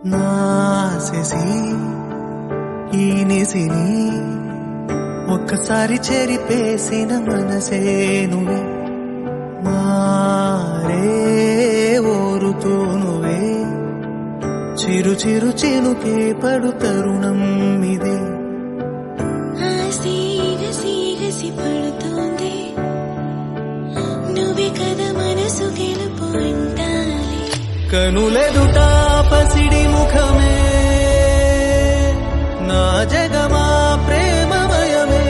నాసేసి ఈ నిసిని ఒక్కసారి చెరిపేసిన మనసే నువ్వే మారే ఓరుతూ నువ్వే చిరు చిరు చినుకే పడు తరుణం ఇదే పడుతోంది నువ్వే కదా మనసు గెలుపు అంటాలి కనులెదుట పసిడి ముఖమే నా జగమా ప్రేమమయమే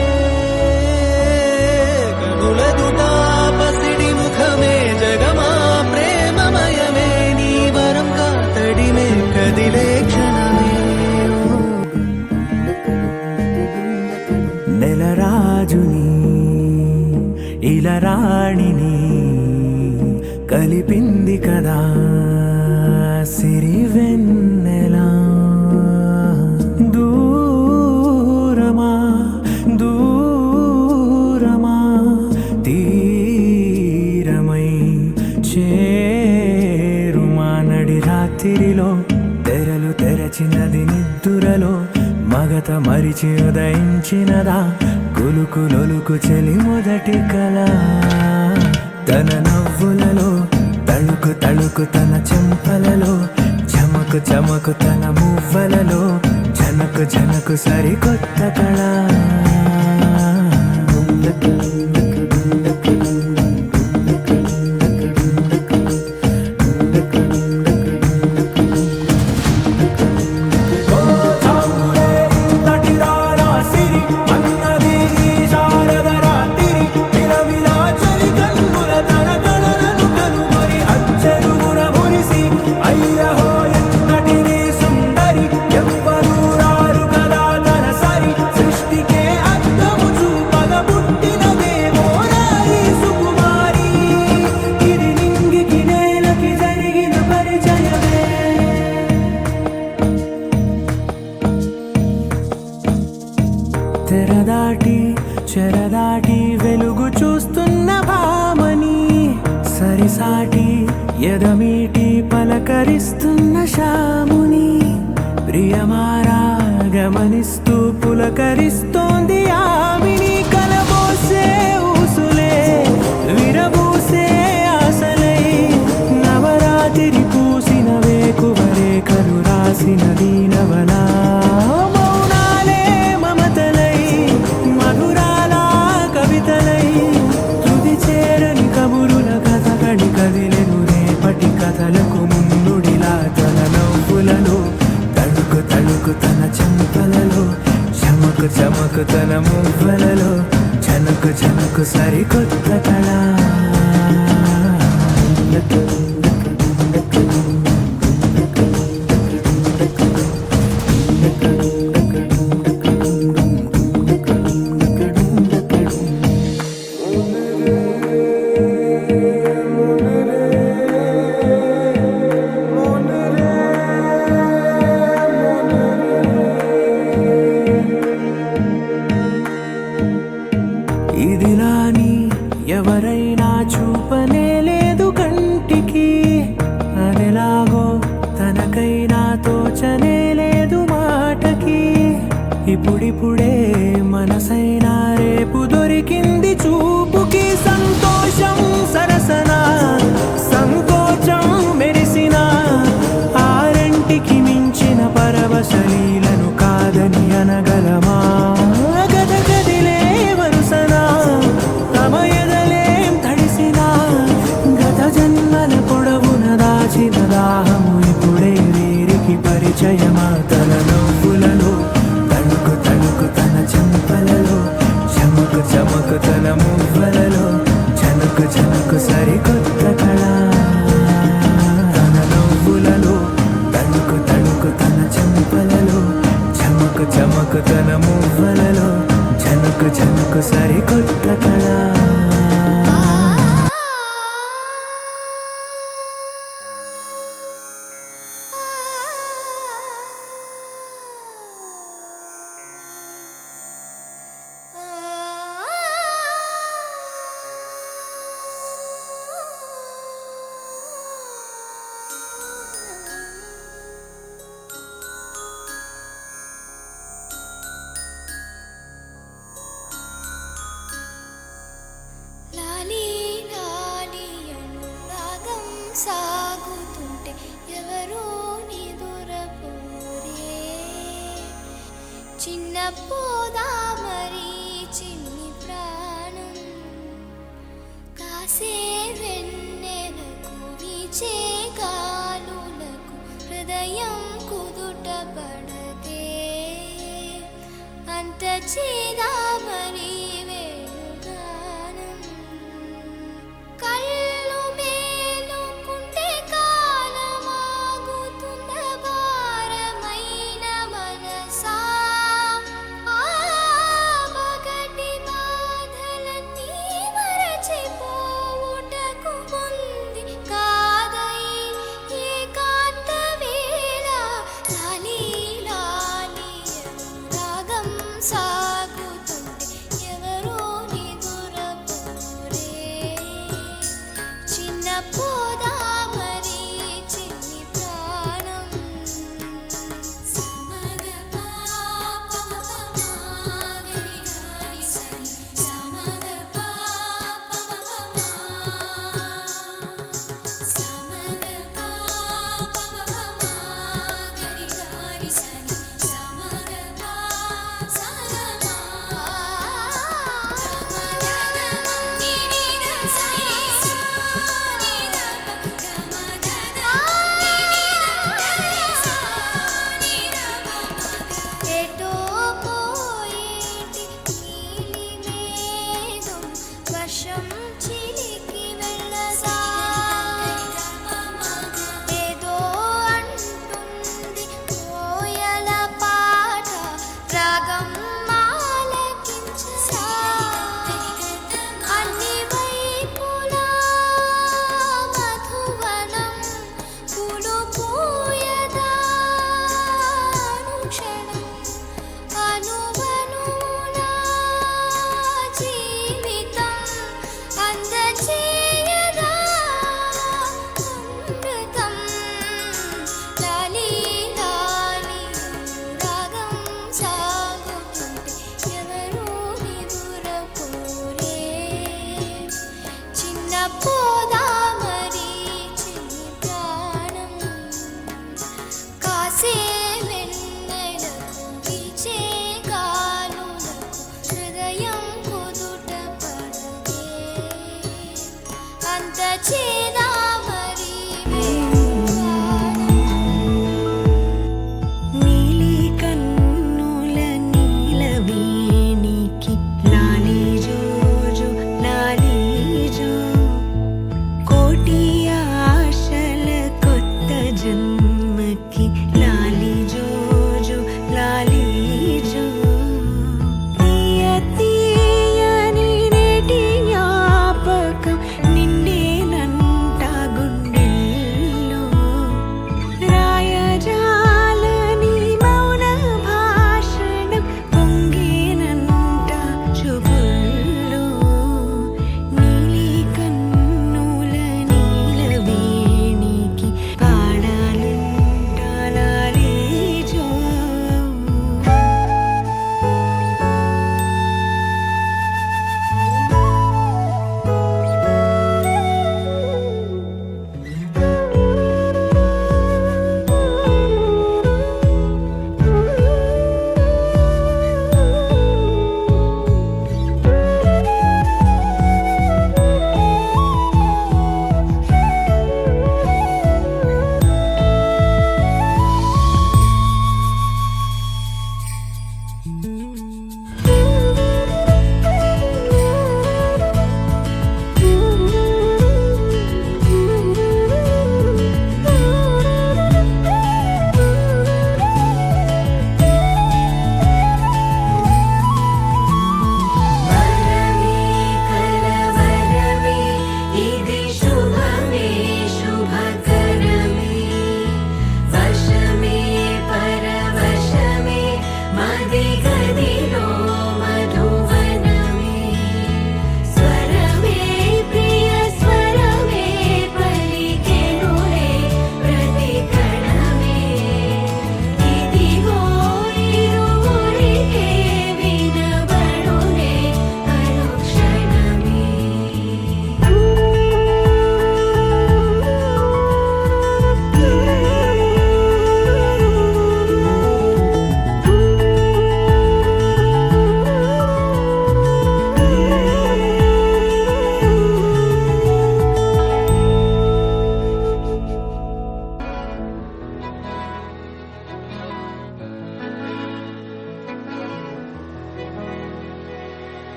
కనులెదుట పసిడి ముఖమే జగమా ప్రేమమయమే నీ వరం కాతడిమే కదిలే క్షణమే నెలరాజుని ఇలా రాణిని కలిపింది కదా సిరివెన్నెలా దూరమా దూరమా తీరమై చేరుమా నడి రాత్రిలో తెరలు తెరచినది నిద్దురలో మగత మరిచి ఉదయించినదా కులుకులొలుకు చెలి మొదటి కళ తన నవ్వులలో తళుకు తళుకు తన చెంపలలో చమకు చమకు తన మువ్వలలో జనకు జనకు సరికొత్త కళ తెరదాటి చెరదాటి వెలుగు చూస్తున్న భామని సరిసాటి ఎదమీటి పలకరిస్తున్న శాముని ప్రియమారా గమనిస్తూ పులకరిస్తోంది ఆమిని కలబోసే ఊసులే విరబూసే ఆశలై నవరాత్రి పూసిన వేకువరేఖలు రాసిన దీనవనా కథలకు ముందుడిలా తన నవ్వులలో తడుకు తడుకు తన చెంపలలో చమకు చమకు తన మువ్వలలో జనకు జనకు సరికొత్త కళ ఇదిలాని ఎవరైనా చూపనే లేదు కంటికి అదెలాగో తనకైనా తోచనే లేదు మాటకి ఇప్పుడిప్పుడే మనసైనా రేపు దొరికింది చూపుకి సంతోషం సరసన సంకోచం మెరిసిన ఆరంటికి మించిన పరవశలీలను కాదని అనగలమా దాహము ఇప్పుడే వీరికి పరిచయమా తన నవ్వులలో తణుకు తణుకు తన చెంపలలో చమకు చమకు తన మువ్వలలో జనకు జనకు సరికొత్త కళ తన నవ్వులలో తణుకు తణుకు తన చెంపలలో చమకు చమకు తన మువ్వలలో జనకు జనకు సరికొత్త కళ సాగుతుంటే ఎవరో నిదురపోరే చిన్న పోదామరి చిన్ని ప్రాణం కాసే వెన్నెలకు వీచే గాలులకు హృదయం కుదుట పడదే అంత చేదామరి వేణుగానం కళ్ళు మేలుకుంటే కాలమాగుతున్న భారమైన మనసా ఆ పగటి బాధలన్నీ మరచిపోవుటకు ఉంది కాదై ఏకాంత వేళ లాలి లాలి రాగం సాగుతుంటే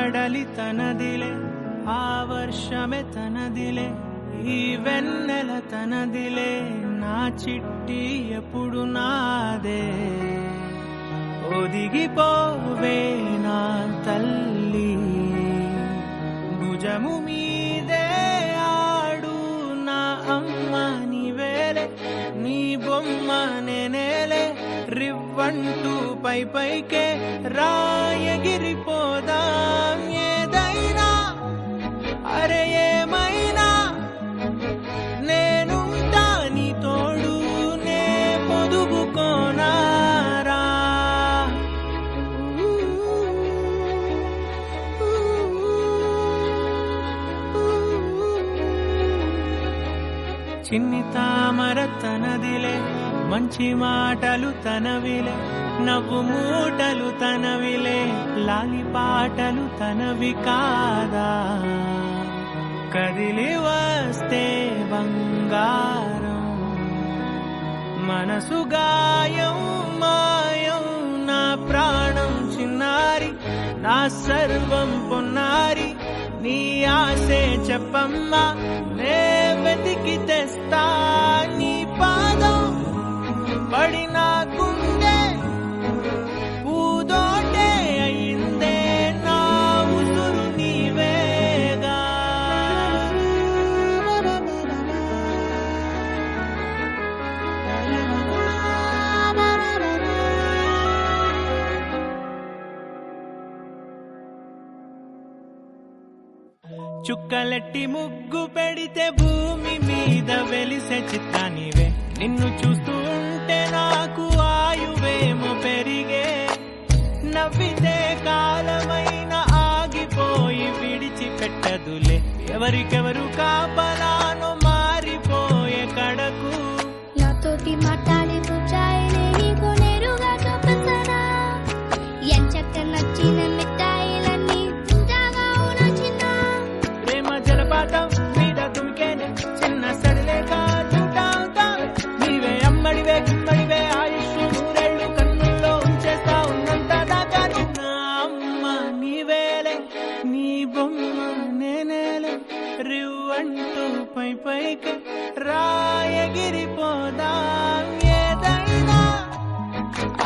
కడలి తనదిలే, ఆ వర్షమే తనదిలే, ఈ వెన్నెల తనదిలే, నా చిట్టి ఎప్పుడు నాదే. ఒదిగిపోవే నా తల్లి, భుజము మీదే ఆడు నా అమ్మ నీవేలే, నీ బొమ్మ నేనేలే, రివ్వంటూ పై పైకే రాయగిరిపోదాం. ఏదైనా అరే ఏమైనా నేనుంటా నీ తోడు, నే పొదుగుకోనారా. చిన్ని తామర తనదిలే, మంచి మాటలు తనవిలే, నవ్వు మూటలు తనవిలే, లాలి పాటలు తనవి కాదా. కదిలి వస్తే బంగారం, మనసు గాయం మాయం, నా ప్రాణం చిన్నారి, నా సర్వం పొన్నారి, నీ ఆశే చెప్పమ్మా, నే వెతికి తెస్తా నీ పాదం. పడి నాకుందే పూదోటే అయిందే, నా ఉసురు నీవేగా. చుక్కలెట్టి ముగ్గు పెడితే భూమి మీద వెలిసే చిత్తానివే, నిన్ను చూస్తూ ఉంటే నాకు ఆయువేమో పెరిగే. నవ్వితే కాలమైన ఆగిపోయి విడిచిపెట్టదులే, ఎవరికెవరు కాపలానో మారిపోయే కడకు. నాతోటి మాట్లాడే పుచ్చాయిలే నీకు నేరుగా చూపించనా, ఎంచక్క నచ్చిన మిఠాయిలన్నీ తింటాగా నచ్చిన. ప్రేమ జలపాతం మీద దుమికేనే, చిన్న సడిలేక చుట్టావుతావే, నీవే అమ్మడివే గిమ్మడివే, ఆయుష్ నూరేళ్ళు కన్నుల్లో ఉంచేస్తా ఉన్నంత దాకా. నా అమ్మ నీవేలే, నీ బొమ్మ నేనేలే, రివ్వంటూ పై పైకి రాయగిరిపోదాం. ఏదైనా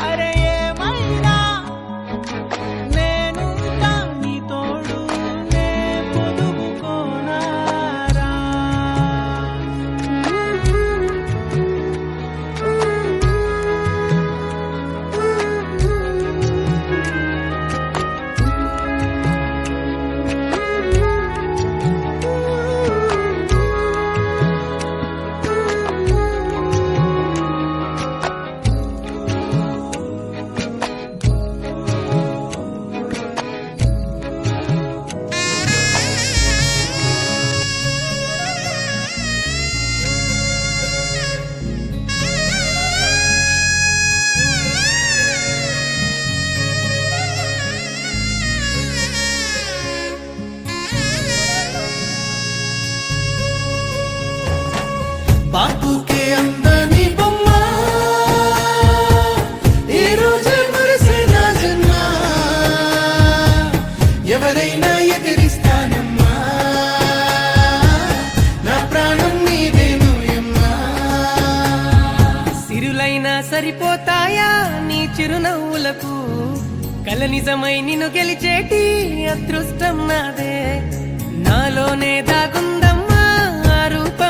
అరే ఏమైనా నేనుంటా నీ తోడు, నే పొదుగుకోనారా. బాపుకే అందని బొమ్మ, ఈ రోజే మురిసే నా జన్మ, ఎవరైనా ఎదిరిస్తానమ్మా, నా ప్రాణం నీదేనోయమ్మా. సిరులైనా సరిపోతాయా నీ చిరునవ్వులకు, కల నిజమై నిన్ను గెలిచేటి అదృష్టం నాదే. నాలోనే దాగుందమ్మా ఆ రూప